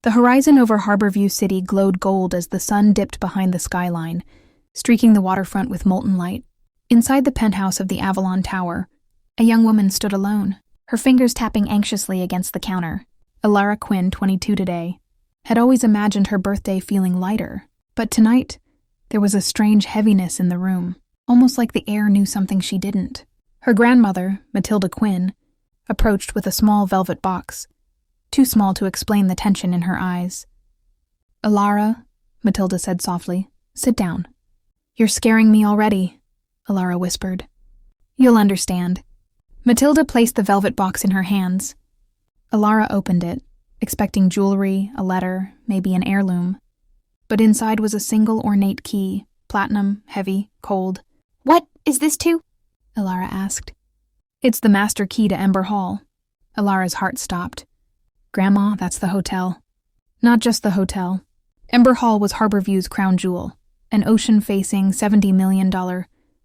The horizon over Harborview City glowed gold as the sun dipped behind the skyline, streaking the waterfront with molten light. Inside the penthouse of the Avalon Tower, a young woman stood alone, her fingers tapping anxiously against the counter. Elara Quinn, 22 today, had always imagined her birthday feeling lighter, but tonight there was a strange heaviness in the room, almost like the air knew something she didn't. Her grandmother, Matilda Quinn, approached with a small velvet box, too small to explain the tension in her eyes. "Elara," Matilda said softly, "sit down." "You're scaring me already," Elara whispered. "You'll understand." Matilda placed the velvet box in her hands. Elara opened it, expecting jewelry, a letter, maybe an heirloom. But inside was a single ornate key, platinum, heavy, cold. "What is this to?" Elara asked. "It's the master key to Ember Hall." Elara's heart stopped. "Grandma, that's the hotel." Not just the hotel. Ember Hall was Harborview's crown jewel, an ocean-facing $70 million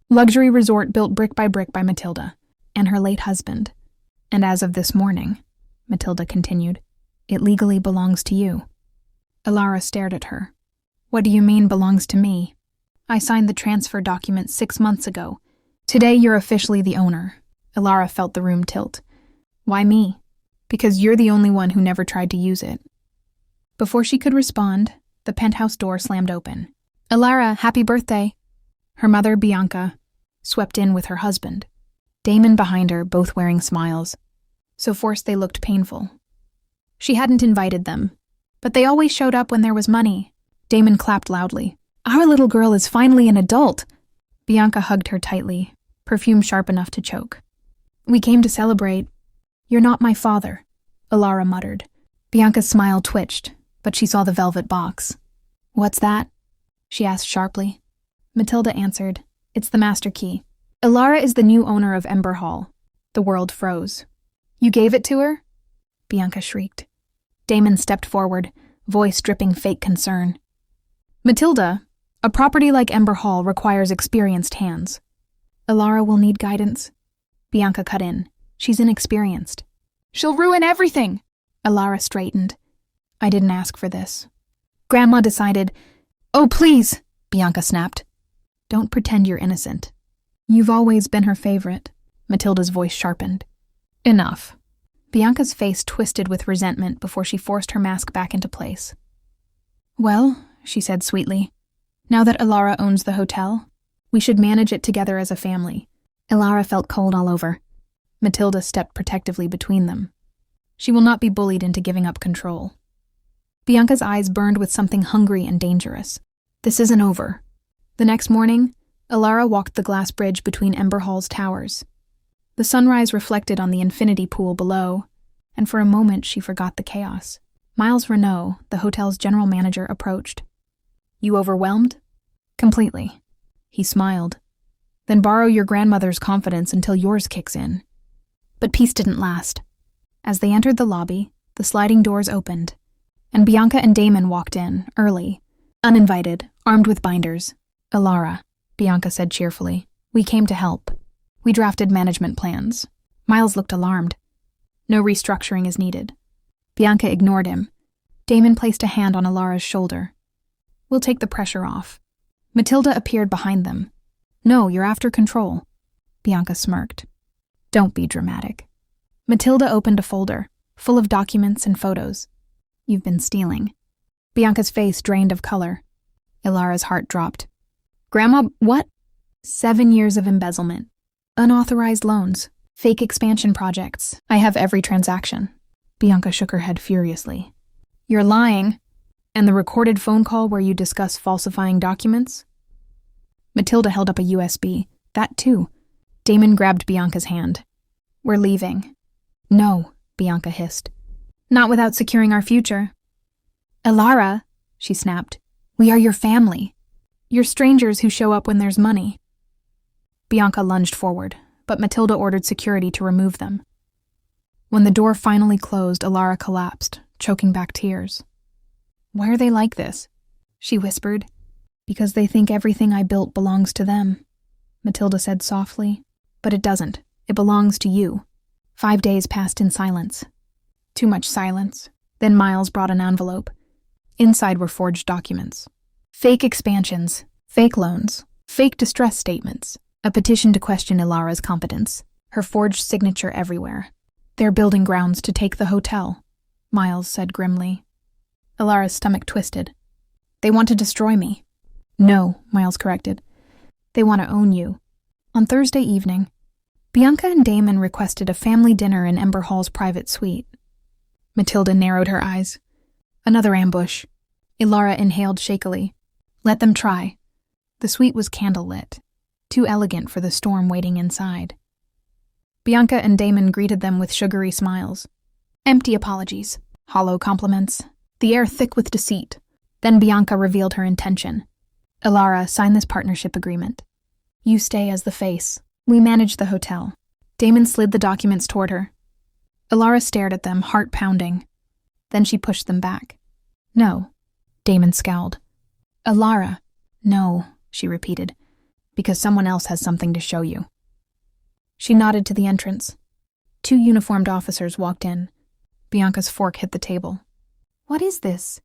luxury resort built brick by Matilda and her late husband. "And as of this morning," Matilda continued, "it legally belongs to you." Elara stared at her. "What do you mean belongs to me? I signed the transfer document 6 months ago. Today you're officially the owner." Elara felt the room tilt. "Why me?" "Because you're the only one who never tried to use it." Before she could respond, the penthouse door slammed open. "Elara, happy birthday." Her mother, Bianca, swept in with her husband. Damon behind her, both wearing smiles. So forced they looked painful. She hadn't invited them, but they always showed up when there was money. Damon clapped loudly. "Our little girl is finally an adult." Bianca hugged her tightly, perfume sharp enough to choke. "We came to celebrate." "You're not my father," Elara muttered. Bianca's smile twitched, but she saw the velvet box. "What's that?" she asked sharply. Matilda answered, "It's the master key. Elara is the new owner of Ember Hall." The world froze. "You gave it to her?" Bianca shrieked. Damon stepped forward, voice dripping fake concern. "Matilda, a property like Ember Hall requires experienced hands. Elara will need guidance." Bianca cut in. "She's inexperienced." "She'll ruin everything." Elara straightened. "I didn't ask for this." Grandma decided. "Oh, please," Bianca snapped. "Don't pretend you're innocent. You've always been her favorite." Matilda's voice sharpened. "Enough." Bianca's face twisted with resentment before she forced her mask back into place. "Well," she said sweetly, "now that Elara owns the hotel, we should manage it together as a family." Elara felt cold all over. Matilda stepped protectively between them. She will not be bullied into giving up control. Bianca's eyes burned with something hungry and dangerous. This isn't over. The next morning, Elara walked the glass bridge between Ember Hall's towers. The sunrise reflected on the infinity pool below, and for a moment she forgot the chaos. Miles Renault, the hotel's general manager, approached. "You overwhelmed?" "Completely." He smiled. "Then borrow your grandmother's confidence until yours kicks in." But peace didn't last. As they entered the lobby, the sliding doors opened, and Bianca and Damon walked in, early, uninvited, armed with binders. "Elara," Bianca said cheerfully, "we came to help. We drafted management plans." Miles looked alarmed. "No restructuring is needed." Bianca ignored him. Damon placed a hand on Elara's shoulder. "We'll take the pressure off." Matilda appeared behind them. "No, you're after control." Bianca smirked. "Don't be dramatic." Matilda opened a folder, full of documents and photos. "You've been stealing." Bianca's face drained of color. Elara's heart dropped. "Grandma, what?" 7 years of embezzlement. Unauthorized loans. Fake expansion projects. I have every transaction. Bianca shook her head furiously. "You're lying. And the recorded phone call where you discuss falsifying documents?" Matilda held up a USB. "That too." Damon grabbed Bianca's hand. "We're leaving." "No," Bianca hissed. "Not without securing our future." "Elara," she snapped, "we are your family. You're strangers who show up when there's money." Bianca lunged forward, but Matilda ordered security to remove them. When the door finally closed, Elara collapsed, choking back tears. "Why are they like this?" she whispered. "Because they think everything I built belongs to them," Matilda said softly. "But it doesn't. It belongs to you." 5 days passed in silence. Too much silence. Then Miles brought an envelope. Inside were forged documents. Fake expansions, fake loans, fake distress statements, a petition to question Elara's competence, her forged signature everywhere. "They're building grounds to take the hotel," Miles said grimly. Elara's stomach twisted. "They want to destroy me." "No," Miles corrected. "They want to own you." On Thursday evening, Bianca and Damon requested a family dinner in Ember Hall's private suite. Matilda narrowed her eyes. Another ambush. Elara inhaled shakily. Let them try. The suite was candlelit, too elegant for the storm waiting inside. Bianca and Damon greeted them with sugary smiles. Empty apologies, hollow compliments, the air thick with deceit. Then Bianca revealed her intention. "Elara, sign this partnership agreement. You stay as the face. We manage the hotel." Damon slid the documents toward her. Elara stared at them, heart pounding. Then she pushed them back. "No." Damon scowled. "Elara." "No," she repeated, "because someone else has something to show you." She nodded to the entrance. 2 uniformed officers walked in. Bianca's fork hit the table. "What is this?"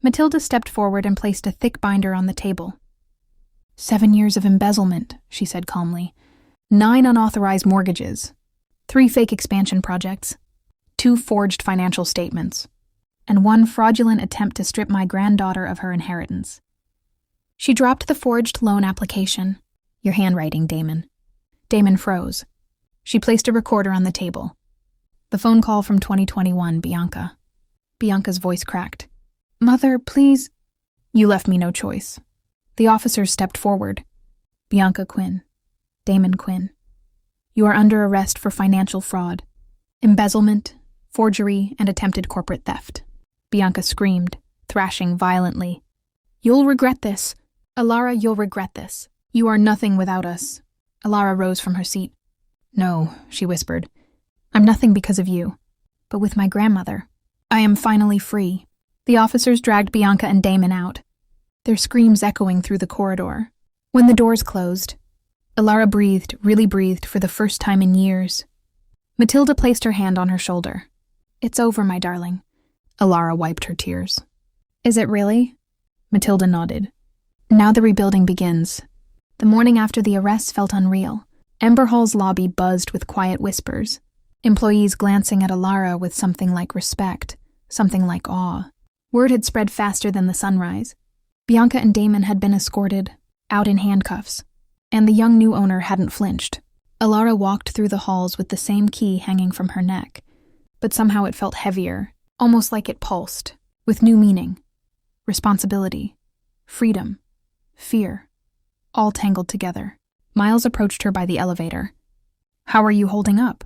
Matilda stepped forward and placed a thick binder on the table. 7 years of embezzlement, she said calmly. 9 unauthorized mortgages. 3 fake expansion projects. 2 forged financial statements. And 1 fraudulent attempt to strip my granddaughter of her inheritance. She dropped the forged loan application. "Your handwriting, Damon." Damon froze. She placed a recorder on the table. "The phone call from 2021, Bianca." Bianca's voice cracked. "Mother, please." "You left me no choice." The officers stepped forward. "Bianca Quinn. Damon Quinn. You are under arrest for financial fraud, embezzlement, forgery, and attempted corporate theft." Bianca screamed, thrashing violently. "You'll regret this. Elara, you'll regret this. You are nothing without us." Elara rose from her seat. "No," she whispered. "I'm nothing because of you. But with my grandmother, I am finally free." The officers dragged Bianca and Damon out, their screams echoing through the corridor. When the doors closed, Elara really breathed for the first time in years. Matilda placed her hand on her shoulder. "It's over, my darling." Elara wiped her tears. "Is it really?" Matilda nodded. "Now the rebuilding begins." The morning after the arrest felt unreal. Ember Hall's lobby buzzed with quiet whispers, employees glancing at Elara with something like respect, something like awe. Word had spread faster than the sunrise. Bianca and Damon had been escorted, out in handcuffs, and the young new owner hadn't flinched. Elara walked through the halls with the same key hanging from her neck, but somehow it felt heavier, almost like it pulsed, with new meaning. Responsibility, freedom, fear, all tangled together. Miles approached her by the elevator. "How are you holding up?"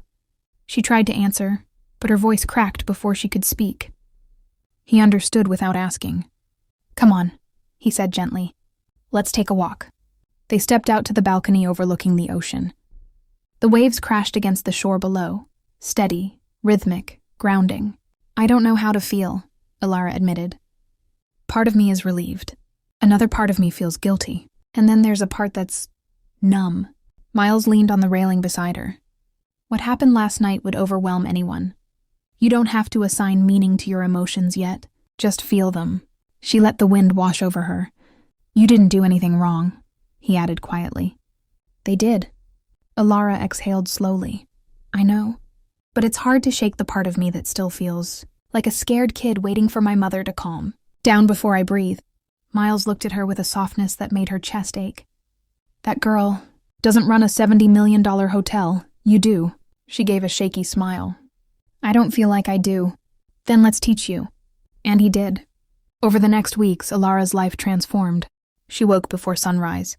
She tried to answer, but her voice cracked before she could speak. He understood without asking. "Come on," he said gently. "Let's take a walk." They stepped out to the balcony overlooking the ocean. The waves crashed against the shore below, steady, rhythmic, grounding. "I don't know how to feel," Elara admitted. "Part of me is relieved. Another part of me feels guilty. And then there's a part that's numb." Miles leaned on the railing beside her. "What happened last night would overwhelm anyone. You don't have to assign meaning to your emotions yet. Just feel them." She let the wind wash over her. "You didn't do anything wrong," he added quietly. "They did." Elara exhaled slowly. "I know. But it's hard to shake the part of me that still feels like a scared kid waiting for my mother to calm down before I breathe." Miles looked at her with a softness that made her chest ache. "That girl doesn't run a $70 million hotel. You do." She gave a shaky smile. "I don't feel like I do." "Then let's teach you." And he did. Over the next weeks, Elara's life transformed. She woke before sunrise,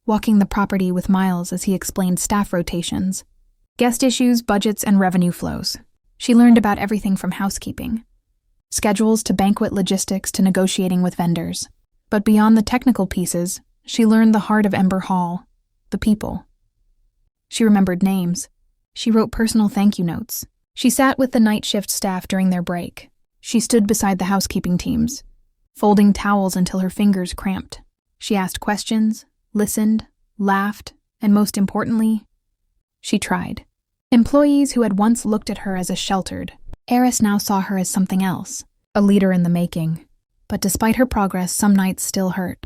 walking the property with Miles as he explained staff rotations, guest issues, budgets, and revenue flows. She learned about everything from housekeeping, schedules to banquet logistics to negotiating with vendors. But beyond the technical pieces, she learned the heart of Ember Hall, the people. She remembered names. She wrote personal thank you notes. She sat with the night shift staff during their break. She stood beside the housekeeping teams, folding towels until her fingers cramped. She asked questions, listened, laughed, and most importantly, she tried. Employees who had once looked at her as a sheltered heiress now saw her as something else, a leader in the making. But despite her progress, some nights still hurt.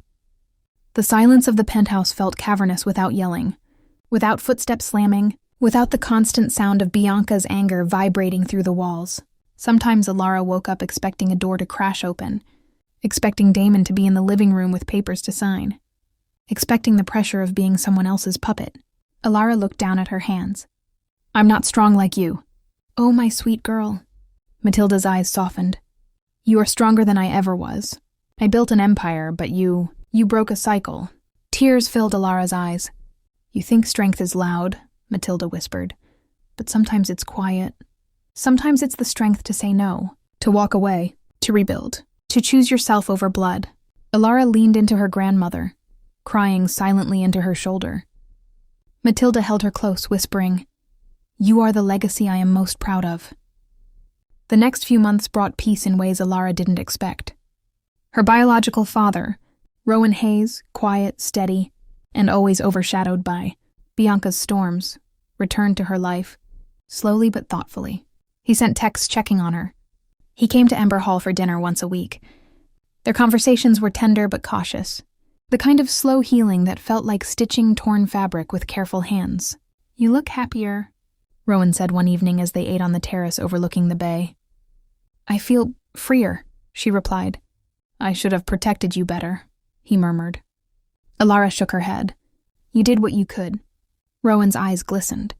The silence of the penthouse felt cavernous without yelling, without footsteps slamming, without the constant sound of Bianca's anger vibrating through the walls. Sometimes Elara woke up expecting a door to crash open, expecting Damon to be in the living room with papers to sign, expecting the pressure of being someone else's puppet. Elara looked down at her hands. "I'm not strong like you." "Oh, my sweet girl." Matilda's eyes softened. "You are stronger than I ever was. I built an empire, but you broke a cycle." Tears filled Elara's eyes. "You think strength is loud," Matilda whispered, "but sometimes it's quiet. Sometimes it's the strength to say no, to walk away, to rebuild, to choose yourself over blood." Elara leaned into her grandmother, crying silently into her shoulder. Matilda held her close, whispering, "You are the legacy I am most proud of." The next few months brought peace in ways Elara didn't expect. Her biological father, Rowan Hayes, quiet, steady, and always overshadowed by Bianca's storms, returned to her life, slowly but thoughtfully. He sent texts checking on her. He came to Ember Hall for dinner once a week. Their conversations were tender but cautious, the kind of slow healing that felt like stitching torn fabric with careful hands. "You look happier," Rowan said one evening as they ate on the terrace overlooking the bay. "I feel freer," she replied. "I should have protected you better," he murmured. Elara shook her head. "You did what you could." Rowan's eyes glistened.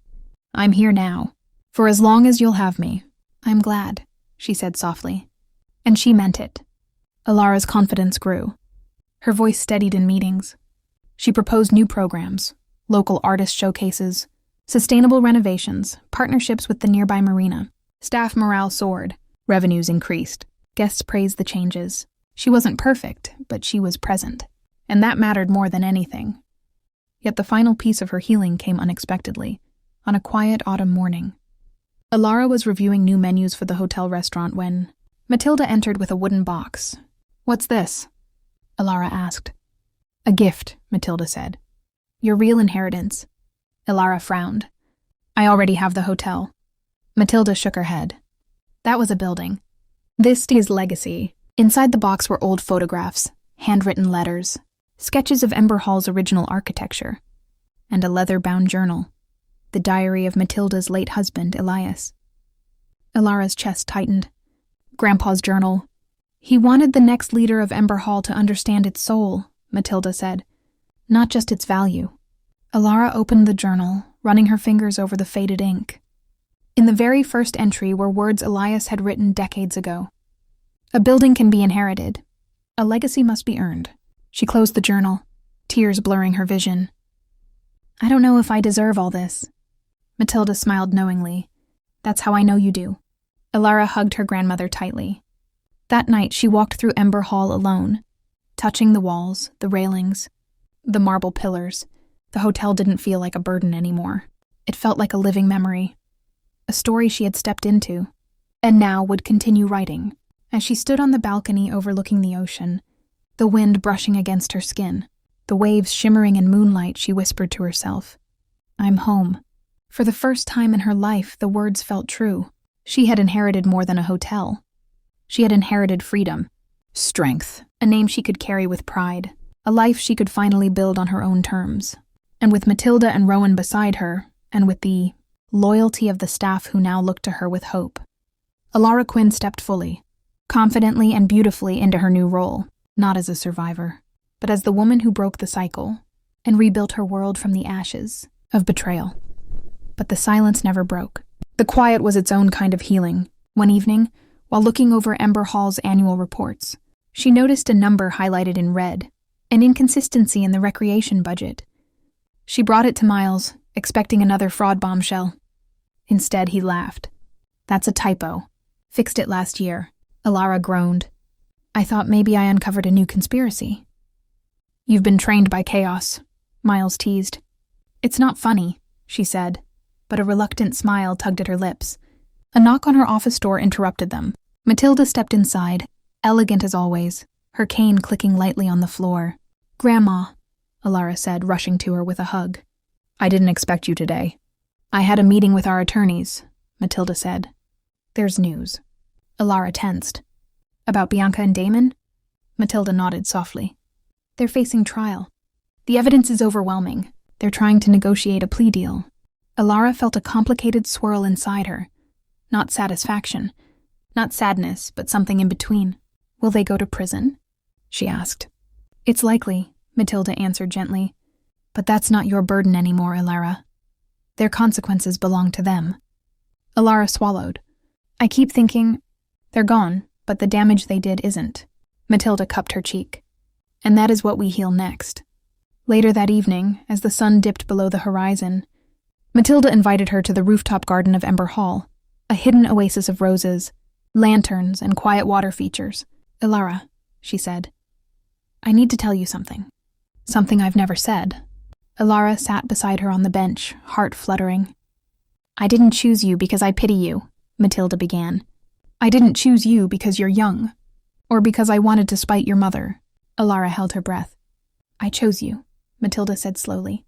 "I'm here now. For as long as you'll have me." "I'm glad," she said softly. And she meant it. Elara's confidence grew. Her voice steadied in meetings. She proposed new programs, local artist showcases, sustainable renovations, partnerships with the nearby marina. Staff morale soared. Revenues increased. Guests praised the changes. She wasn't perfect, but she was present. And that mattered more than anything. Yet the final piece of her healing came unexpectedly, on a quiet autumn morning. Elara was reviewing new menus for the hotel restaurant when Matilda entered with a wooden box. "What's this?" Elara asked. "A gift," Matilda said. "Your real inheritance." Elara frowned. "I already have the hotel." Matilda shook her head. "That was a building. This is legacy." Inside the box were old photographs, handwritten letters, sketches of Ember Hall's original architecture, and a leather-bound journal, the diary of Matilda's late husband, Elias. Elara's chest tightened. Grandpa's journal. "He wanted the next leader of Ember Hall to understand its soul," Matilda said, "not just its value." Elara opened the journal, running her fingers over the faded ink. In the very first entry were words Elias had written decades ago. "A building can be inherited. A legacy must be earned." She closed the journal, tears blurring her vision. "I don't know if I deserve all this." Matilda smiled knowingly. "That's how I know you do." Elara hugged her grandmother tightly. That night she walked through Ember Hall alone, touching the walls, the railings, the marble pillars. The hotel didn't feel like a burden anymore. It felt like a living memory, a story she had stepped into, and now would continue writing. As she stood on the balcony overlooking the ocean, the wind brushing against her skin, the waves shimmering in moonlight, she whispered to herself, "I'm home." For the first time in her life, the words felt true. She had inherited more than a hotel. She had inherited freedom, strength, a name she could carry with pride, a life she could finally build on her own terms. And with Matilda and Rowan beside her, and with the loyalty of the staff who now looked to her with hope, Elara Quinn stepped fully, confidently and beautifully into her new role, not as a survivor, but as the woman who broke the cycle and rebuilt her world from the ashes of betrayal. But the silence never broke. The quiet was its own kind of healing. One evening, while looking over Ember Hall's annual reports, she noticed a number highlighted in red, an inconsistency in the recreation budget. She brought it to Miles, expecting another fraud bombshell. Instead, he laughed. "That's a typo. Fixed it last year." Elara groaned. "I thought maybe I uncovered a new conspiracy." "You've been trained by chaos," Miles teased. "It's not funny," she said, but a reluctant smile tugged at her lips. A knock on her office door interrupted them. Matilda stepped inside, elegant as always, her cane clicking lightly on the floor. "Grandma," Elara said, rushing to her with a hug. "I didn't expect you today." "I had a meeting with our attorneys," Matilda said. "There's news." Elara tensed. About Bianca and Damon? Matilda nodded softly. They're facing trial. The evidence is overwhelming. They're trying to negotiate a plea deal. Elara felt a complicated swirl inside her. Not satisfaction. Not sadness, but something in between. Will they go to prison? She asked. It's likely, Matilda answered gently. But that's not your burden anymore, Elara. Their consequences belong to them. Elara swallowed. I keep thinking, they're gone, but the damage they did isn't. Matilda cupped her cheek. And that is what we heal next. Later that evening, as the sun dipped below the horizon, Matilda invited her to the rooftop garden of Ember Hall, a hidden oasis of roses, lanterns, and quiet water features. Elara, she said, I need to tell you something. Something I've never said. Elara sat beside her on the bench, heart fluttering. I didn't choose you because I pity you, Matilda began. I didn't choose you because you're young, or because I wanted to spite your mother. Elara held her breath. I chose you, Matilda said slowly.